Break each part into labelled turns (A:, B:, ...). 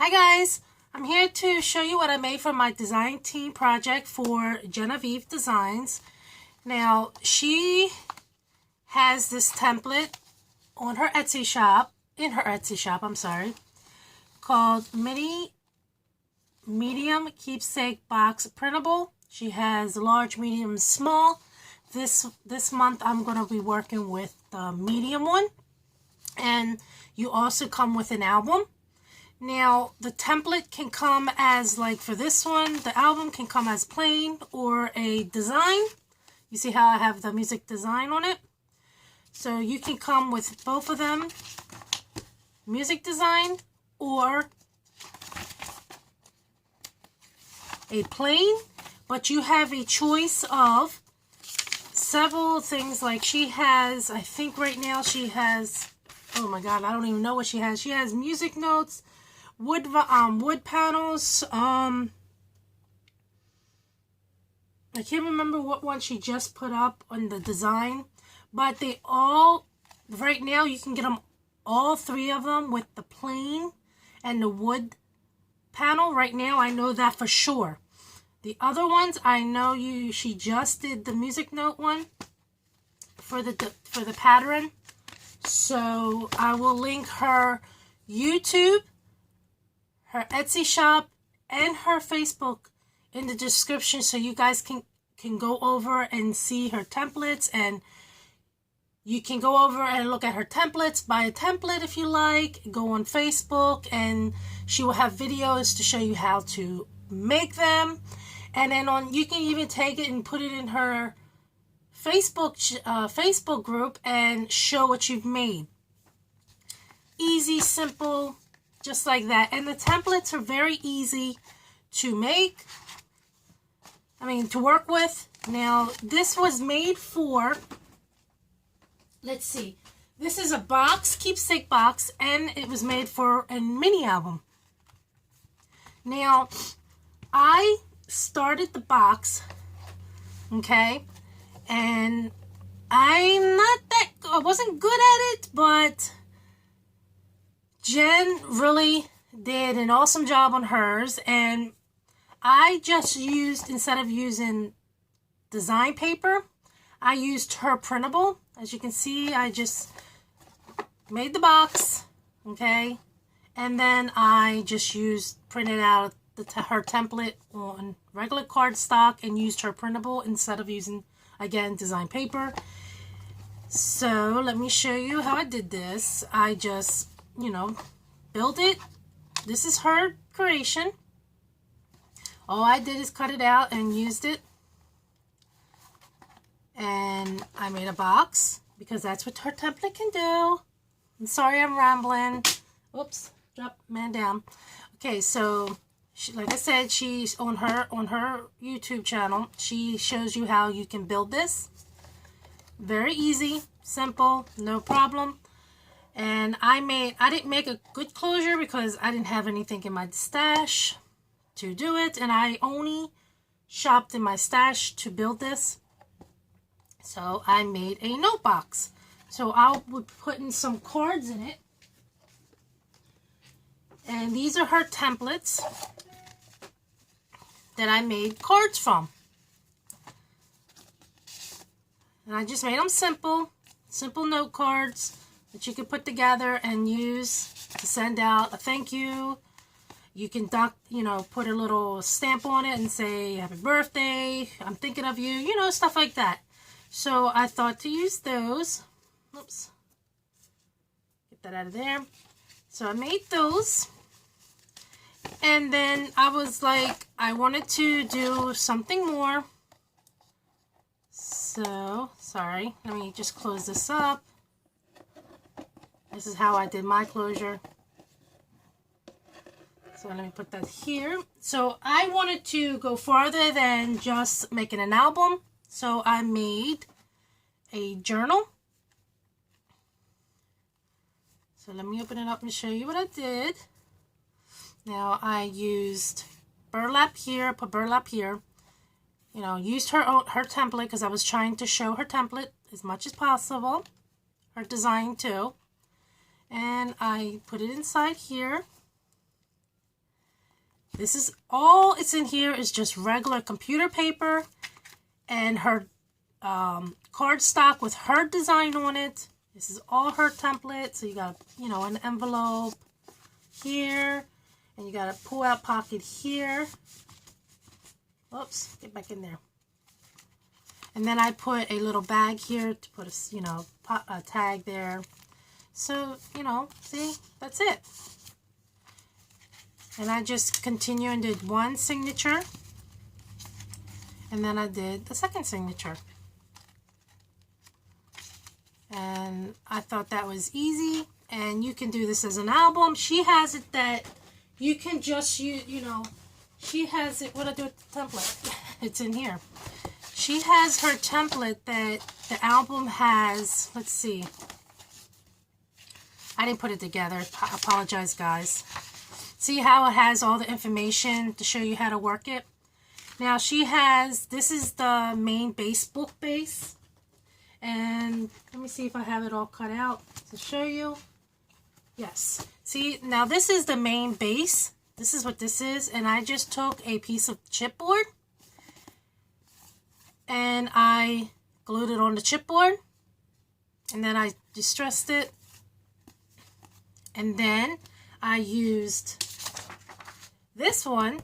A: Hi guys, I'm here to show you what I made for my design team project for Jenofeve Designs. Now, she has this template on her Etsy shop, called Medium Keepsake Box Printable. She has large, medium, small. This month I'm going to be working with the medium one. And you also come with an album. Now, the template can come as, like for this one, the album can come as plain or a design. You see how I have the music design on it? So you can come with both of them, music design or a plain, but you have a choice of several things. Like she has, I think right now she has, oh my god, I don't even know what she has. She has music notes, wood panels. I can't remember what one she just put up on the design, but they all, right now you can get them, all three of them, with the plain and the wood panel. Right now I know that for sure. The other ones I know she just did the music note one for the pattern. So I will link her YouTube, her Etsy shop, and her Facebook in the description, so you guys can go over and see her templates, and you can go over and look at her templates, buy a template if you like, go on Facebook, and she will have videos to show you how to make them. And then you can even take it and put it in her Facebook group and show what you've made. Easy, simple, just like that. And the templates are very easy to make, to work with. Now, this was made for, let's see, this is a box, keepsake box, and it was made for a mini album. Now, I started the box, okay, and I wasn't good at it, but Jen really did an awesome job on hers, and I just used, instead of using design paper, I used her printable. As you can see, I just made the box, okay, and then I just printed out her template on regular cardstock and used her printable instead of using, again, design paper. So let me show you how I did this. I just, build it. This is her creation. All I did is cut it out and used it. And I made a box because that's what her template can do. I'm sorry I'm rambling. Oops, drop man down. Okay, so like I said, she's on her YouTube channel. She shows you how you can build this. Very easy, simple, no problem. And I didn't make a good closure because I didn't have anything in my stash to do it, and I only shopped in my stash to build this. So I made a note box. So I'll be putting some cards in it. And these are her templates that I made cards from. And I just made them simple note cards that you can put together and use to send out a thank you. You can put a little stamp on it and say, happy birthday, I'm thinking of you, stuff like that. So I thought to use those. Oops. Get that out of there. So I made those. And then I was like, I wanted to do something more. So, sorry. Let me just close this up. This is how I did my closure. So let me put that here. So I wanted to go farther than just making an album. So I made a journal. So let me open it up and show you what I did. Now I used burlap here, put burlap here. Used her template because I was trying to show her template as much as possible. Her design too. And I put it inside here. This is all it's in here is just regular computer paper and her cardstock with her design on it. This is all her template. So you got, you know, an envelope here, and you got a pull-out pocket here. Oops, get back in there. And then I put a little bag here to put a, you know, a tag there. So, you know, see, that's it. And I just continue and did one signature. And then I did the second signature. And I thought that was easy. And you can do this as an album. She has it that you can just use, you know, she has it, what do I do with the template? It's in here. She has her template that the album has, let's see. I didn't put it together. I apologize, guys. See how it has all the information to show you how to work it? Now she has, this is the main base, book base. And let me see if I have it all cut out to show you. Yes. See, now this is the main base. This is what this is. And I just took a piece of chipboard and I glued it on the chipboard. And then I distressed it. And then I used this one,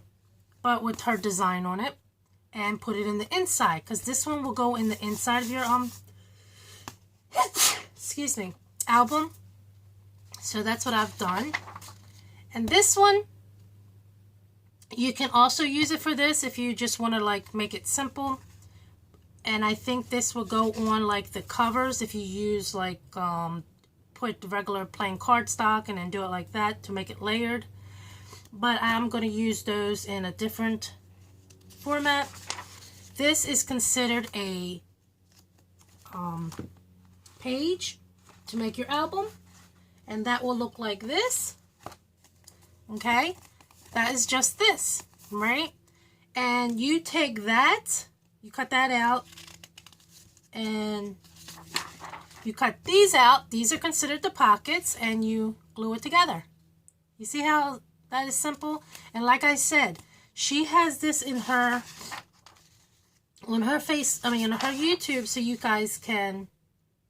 A: but with her design on it, and put it in the inside, because this one will go in the inside of your excuse me, album. So that's what I've done. And this one, you can also use it for this if you just want to like make it simple. And I think this will go on like the covers if you use like put the regular plain cardstock and then do it like that to make it layered. But I'm going to use those in a different format. This is considered a page to make your album, and that will look like this. Okay, that is just this, right? And you take that, you cut that out, and you cut these out. These are considered the pockets, and you glue it together. You see how that is simple? And like I said, she has this in her, on her face, I mean, on her YouTube, so you guys can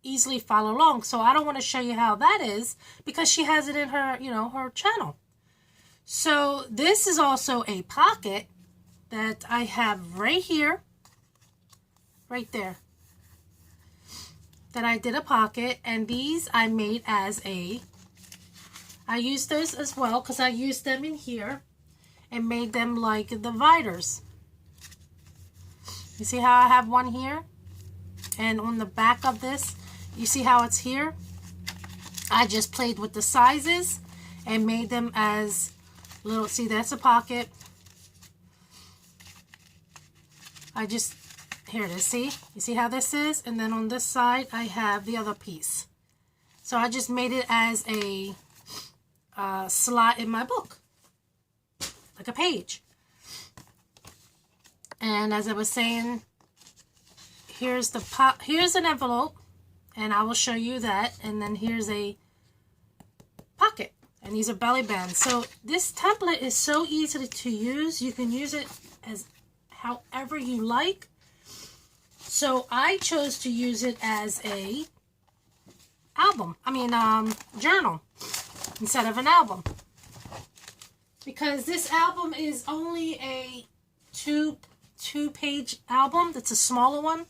A: easily follow along. So I don't want to show you how that is because she has it in her, you know, her channel. So this is also a pocket that I have right here, right there, that I did a pocket. And these I made as a, I used those as well because I used them in here and made them like dividers. You see how I have one here? And on the back of this, you see how it's here? I just played with the sizes and made them as little, see, that's a pocket. I just, here it is, see? You see how this is? And then on this side, I have the other piece. So I just made it as a slot in my book, like a page. And as I was saying, here's the here's an envelope, and I will show you that. And then here's a pocket, and these are belly bands. So this template is so easy to use. You can use it as however you like. So I chose to use it as a album. I mean, journal instead of an album, because this album is only a two-page album. That's a smaller one.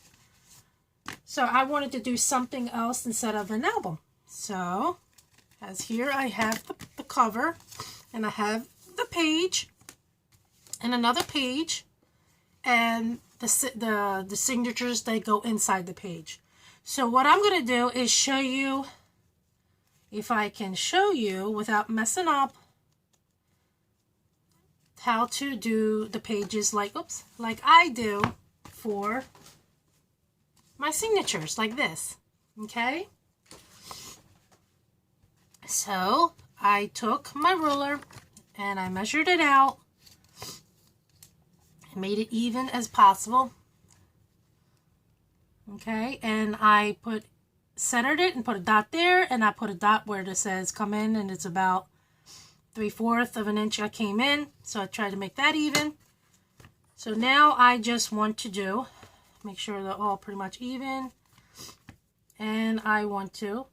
A: So I wanted to do something else instead of an album. So as here I have the cover, and I have the page and another page, and the signatures, they go inside the page. So what I'm going to do is show you, if I can show you without messing up, how to do the pages like, oops, like I do for my signatures, like this. Okay, so I took my ruler and I measured it out, made it even as possible. Okay, and I centered it and put a dot there, and I put a dot where it says come in, and it's about 3/4 of an inch I came in, so I tried to make that even. So now I just want to make sure they're all pretty much even, and I want to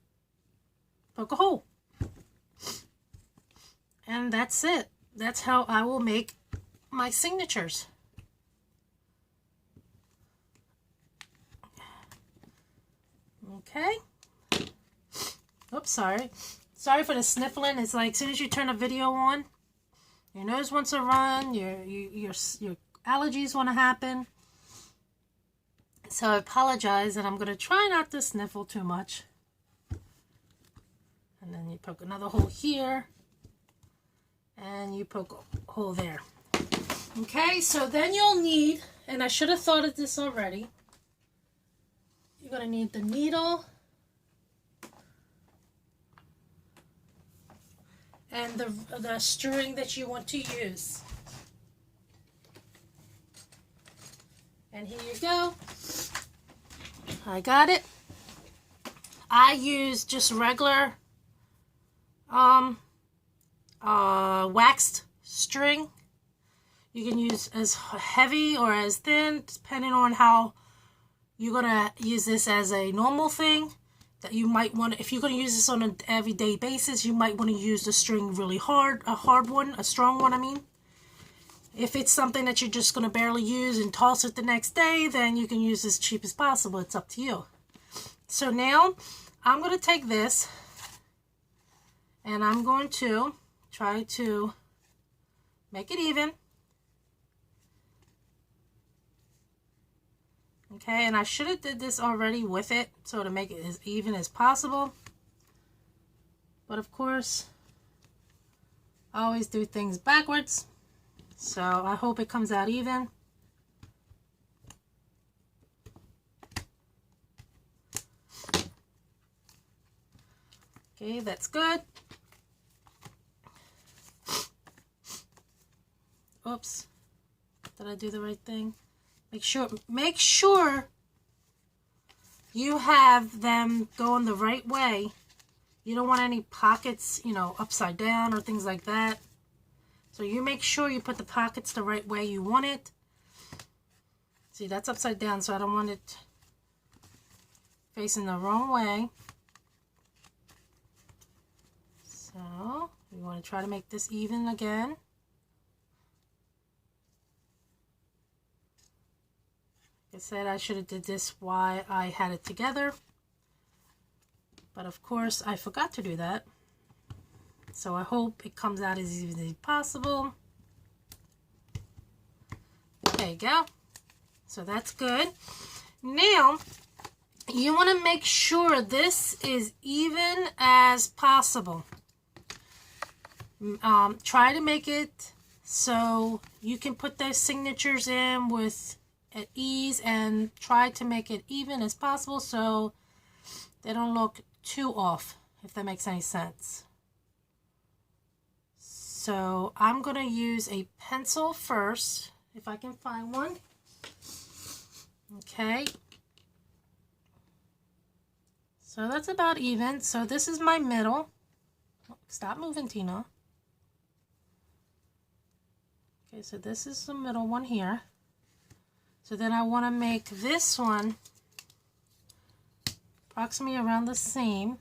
A: poke a hole, and that's it. That's how I will make my signatures. Okay. Oops, sorry for the sniffling. It's like as soon as you turn a video on, your nose wants to run, your allergies want to happen. So I apologize, and I'm going to try not to sniffle too much. And then you poke another hole here, and you poke a hole there. Okay, so then you'll need, and I should have thought of this already, you're going to need the needle and the string that you want to use. And here you go. I got it. I use just regular waxed string. You can use as heavy or as thin, depending on how you're gonna use this as a normal thing. That you might want to, if you're going to use this on an everyday basis, you might want to use the string really hard, a hard one, a strong one, I mean. If it's something that you're just going to barely use and toss it the next day, then you can use as cheap as possible. It's up to you. So now, I'm going to take this, and I'm going to try to make it even. Okay, and I should have did this already with it, so to make it as even as possible. But of course, I always do things backwards. So I hope it comes out even. Okay, that's good. Oops. Did I do the right thing? Make sure you have them going the right way. You don't want any pockets, you know, upside down or things like that. So you make sure you put the pockets the right way you want it. See, that's upside down, so I don't want it facing the wrong way. So we want to try to make this even again. Like I said, I should have did this while I had it together, but of course I forgot to do that. So I hope it comes out as even as possible. There you go. So that's good. Now you want to make sure this is even as possible. Try to make it so you can put those signatures in with at ease, and try to make it even as possible so they don't look too off, if that makes any sense. So I'm going to use a pencil first, if I can find one. Okay. So that's about even. So this is my middle. Stop moving, Tina. Okay, so this is the middle one here. So then I want to make this one approximately around the same.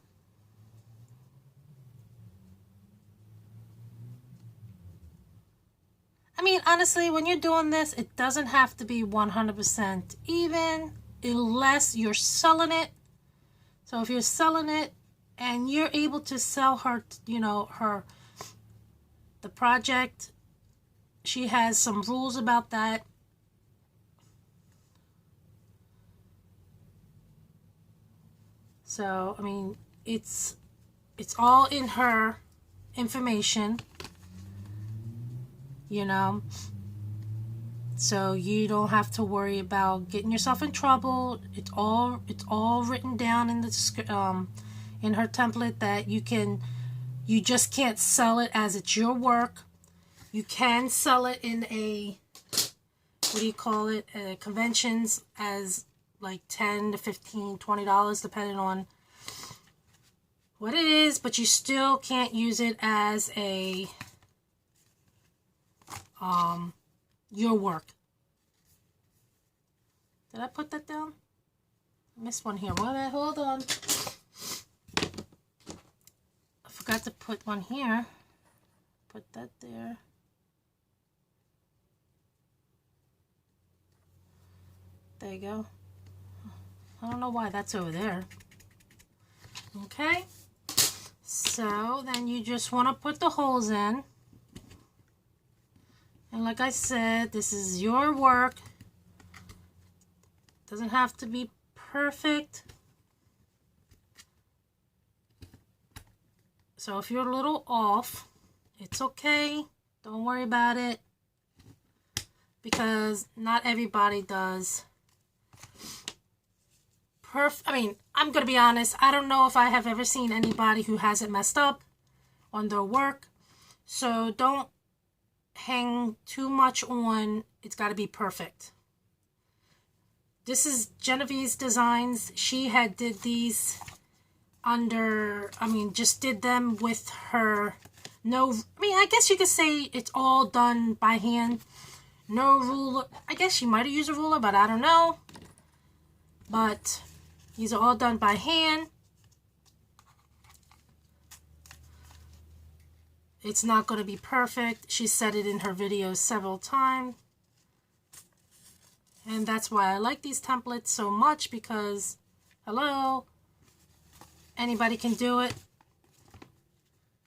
A: I mean, honestly, when you're doing this, it doesn't have to be 100% even unless you're selling it. So if you're selling it and you're able to sell her, you know, the project, she has some rules about that. So, I mean, it's all in her information, you know, so you don't have to worry about getting yourself in trouble. It's all written down in the in her template that you just can't sell it as it's your work. You can sell it in a, what do you call it, conventions as like $10 to $15, $20, depending on what it is, but you still can't use it as a your work. Did I put that down? I missed one here. Hold on. I forgot to put one here. Put that there. There you go. I don't know why that's over there. Okay. So then you just want to put the holes in. And like I said, this is your work. Doesn't have to be perfect. So if you're a little off, it's okay. Don't worry about it. Because not everybody does I mean, I'm going to be honest. I don't know if I have ever seen anybody who hasn't messed up on their work. So don't hang too much on it's got to be perfect. This is Jenofeve Designs. She had did these just did them with her I guess you could say it's all done by hand. No ruler. I guess she might have used a ruler, but I don't know. But these are all done by hand. It's not going to be perfect. She said it in her videos several times. And that's why I like these templates so much, because, hello, anybody can do it.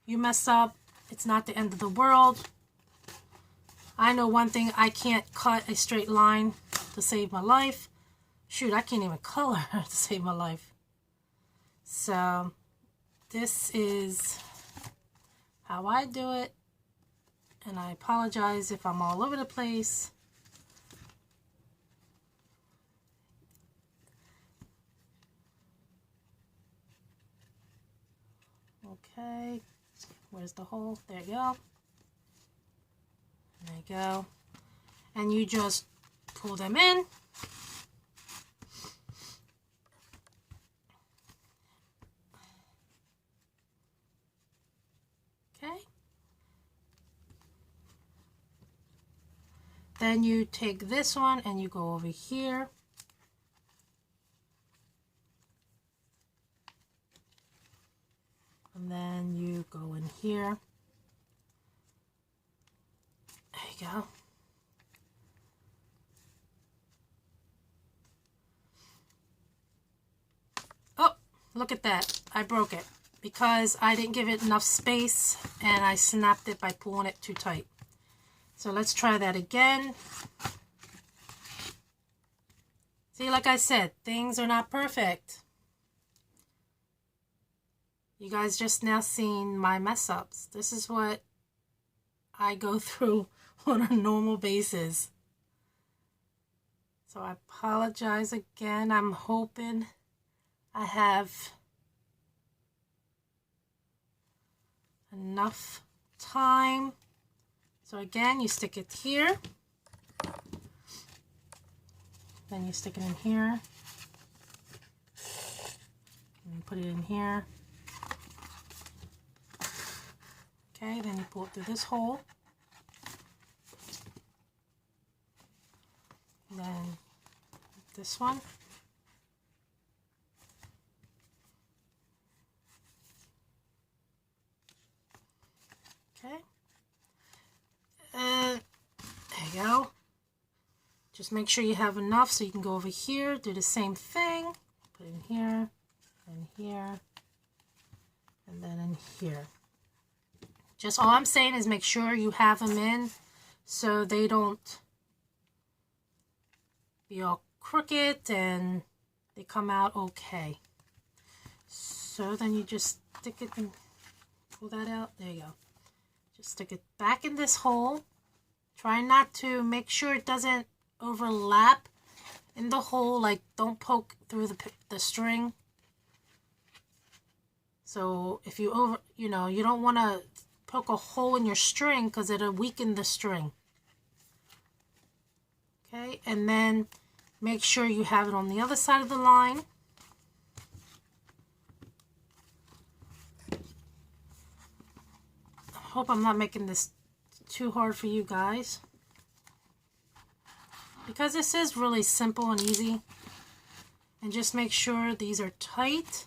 A: You mess up, it's not the end of the world. I know one thing, I can't cut a straight line to save my life. Shoot, I can't even color to save my life. So, this is how I do it. And I apologize if I'm all over the place. Okay, where's the hole? There you go. There you go. And you just pull them in. Okay. Then you take this one and you go over here. And then you go in here. There you go. Oh, look at that. I broke it because I didn't give it enough space and I snapped it by pulling it too tight. So let's try that again. See, like I said, things are not perfect. You guys just now seen my mess ups. This is what I go through on a normal basis. So I apologize again. I'm hoping I have enough time. So again, you stick it here. Then you stick it in here. And you put it in here. Okay, then you pull it through this hole. Then this one. Okay. There you go. Just make sure you have enough so you can go over here, do the same thing. Put in here, and here, and then in here. Just all I'm saying is make sure you have them in so they don't be all crooked and they come out okay. So then you just stick it and pull that out. There you go. Just stick it back in this hole. Try not to, make sure it doesn't overlap in the hole, like don't poke through the string. So if you you don't want to poke a hole in your string because it'll weaken the string. Okay, and then make sure you have it on the other side of the line. I hope I'm not making this too hard for you guys. because this is really simple and easy. And just make sure these are tight.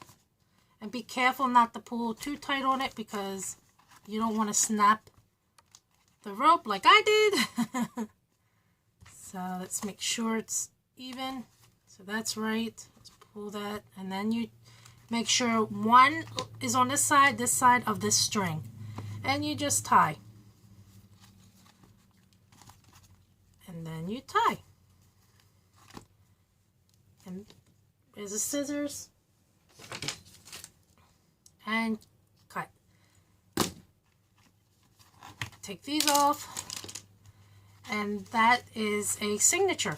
A: And be careful not to pull too tight on it because you don't want to snap the rope like I did. So let's make sure it's even. So that's right. Let's pull that. And then you make sure one is on this side of this string. And you just tie. And then you tie. And there's the scissors. And cut. Take these off. And that is a signature.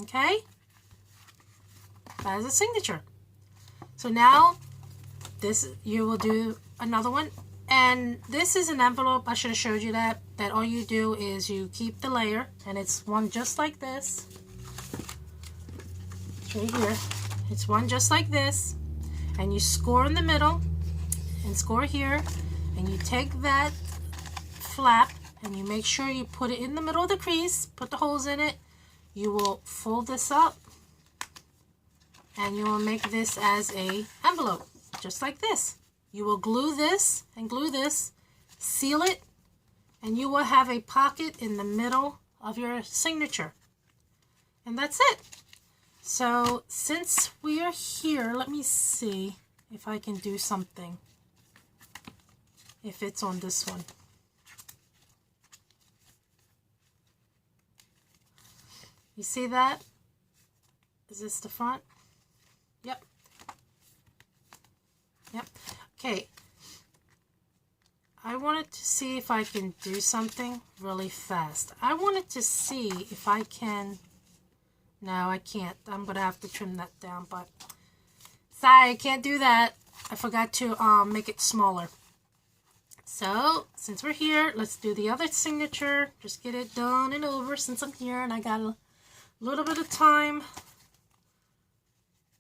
A: Okay? That is a signature. So now this, you will do another one. And this is an envelope. I should have showed you that all you do is you keep the layer, and it's one just like this. It's right here. It's one just like this. And you score in the middle and score here, and you take that flap and you make sure you put it in the middle of the crease, put the holes in it. You will fold this up and you will make this as a envelope, just like this. You will glue this and glue this, seal it, and you will have a pocket in the middle of your signature. And that's it. So since we are here, let me see if I can do something. If it's on this one. You see that? Is this the front? Yep. Yep. Okay. I wanted to see if I can do something really fast. I wanted to see if I can... No, I can't. I'm going to have to trim that down, but... Sorry, I can't do that. I forgot to make it smaller. So, since we're here, let's do the other signature. Just get it done and over since I'm here and I got a little bit of time.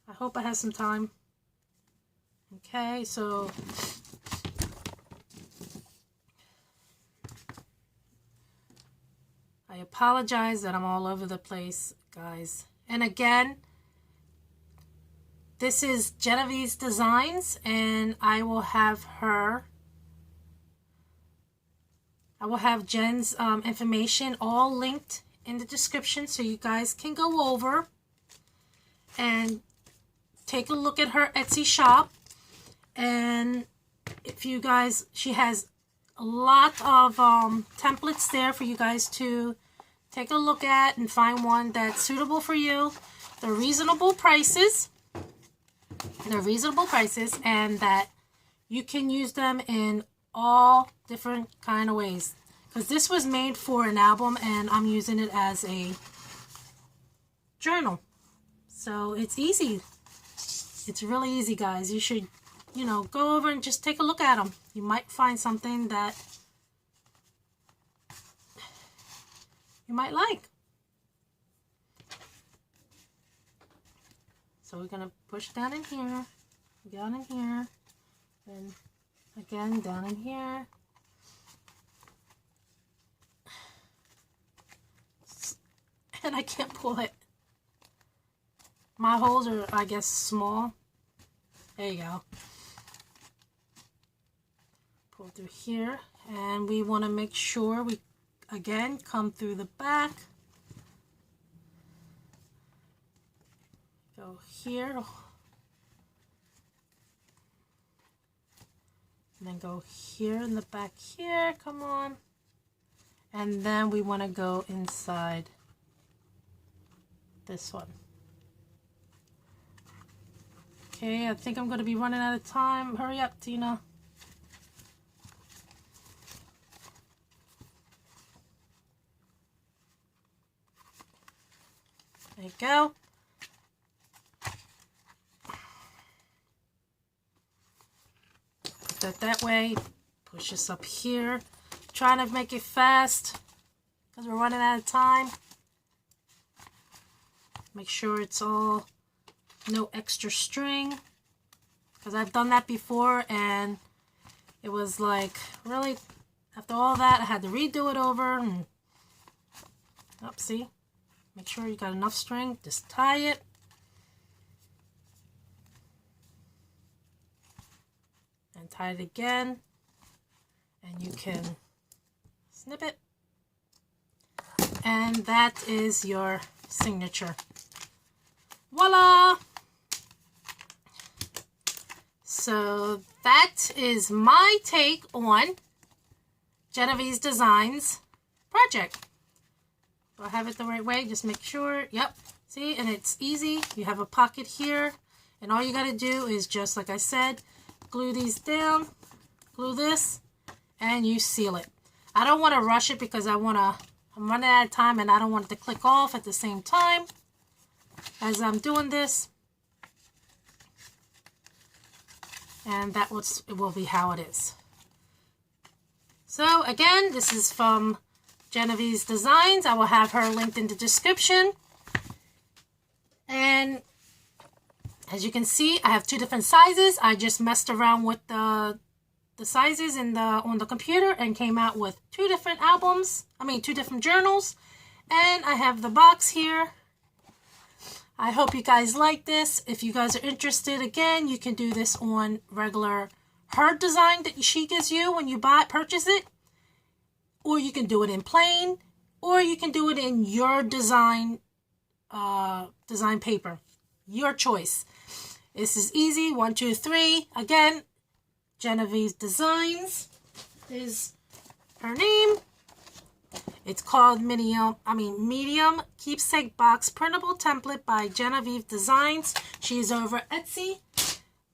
A: I hope I have some time. Okay, so I apologize that I'm all over the place, guys. And again, this is Jenofeve Designs, and I will have Jen's information all linked in the description so you guys can go over and take a look at her Etsy shop. And if you guys, she has a lot of templates there for you guys to take a look at and find one that's suitable for you. They're reasonable prices. And that you can use them in all different kind of ways. Because this was made for an album and I'm using it as a journal. So it's easy. It's really easy, guys. You should, you know, go over and just take a look at them. You might find something that you might like. So we're going to push down in here, and again down in here. And I can't pull it. My holes are, I guess, small. There you go. Pull through here, and we want to make sure we, again, come through the back. Go here. And then go here in the back here. Come on. And then we want to go inside this one. Okay, I think I'm going to be running out of time. Hurry up, Tina. There you go. Put that way. Push this up here. Trying to make it fast because we're running out of time. Make sure it's all no extra string, because I've done that before and it was like, really, after all that I had to redo it over. And see, Make sure you got enough string. Just tie it. And tie it again. And you can snip it. And that is your signature. Voila! So that is my take on Jenofeve Designs project. Do I have it the right way? Just make sure. Yep. See, and it's easy. You have a pocket here, and all you got to do is just, like I said, glue these down, glue this, and you seal it. I don't want to rush it because I'm running out of time, and I don't want it to click off at the same time as I'm doing this. And that will be how it is. So again, this is from Jenofeve Designs. I will have her linked in the description. And as you can see, I have 2 different sizes. I just messed around with the sizes on the computer and came out with 2 different two different journals. And I have the box here. I hope you guys like this. If you guys are interested, again, you can do this on regular her design that she gives you when you purchase it. Or you can do it in plain. Or you can do it in your design paper. Your choice. This is easy. 1, 2, 3. Again, Jenofeve Designs is her name. It's called Medium Keepsake Box Printable Template by Jenofeve Designs. She's over Etsy.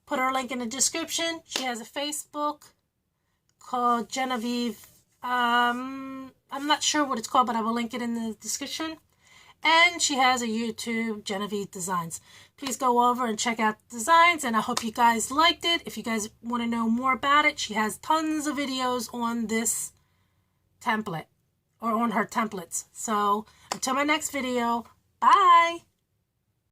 A: Put her link in the description. She has a Facebook called Jenofeve. I'm not sure what it's called, but I will link it in the description. And she has a YouTube, Jenofeve Designs. Please go over and check out the designs, and I hope you guys liked it. If you guys want to know more about it, she has tons of videos on this template. Or on her templates. So, until my next video, bye!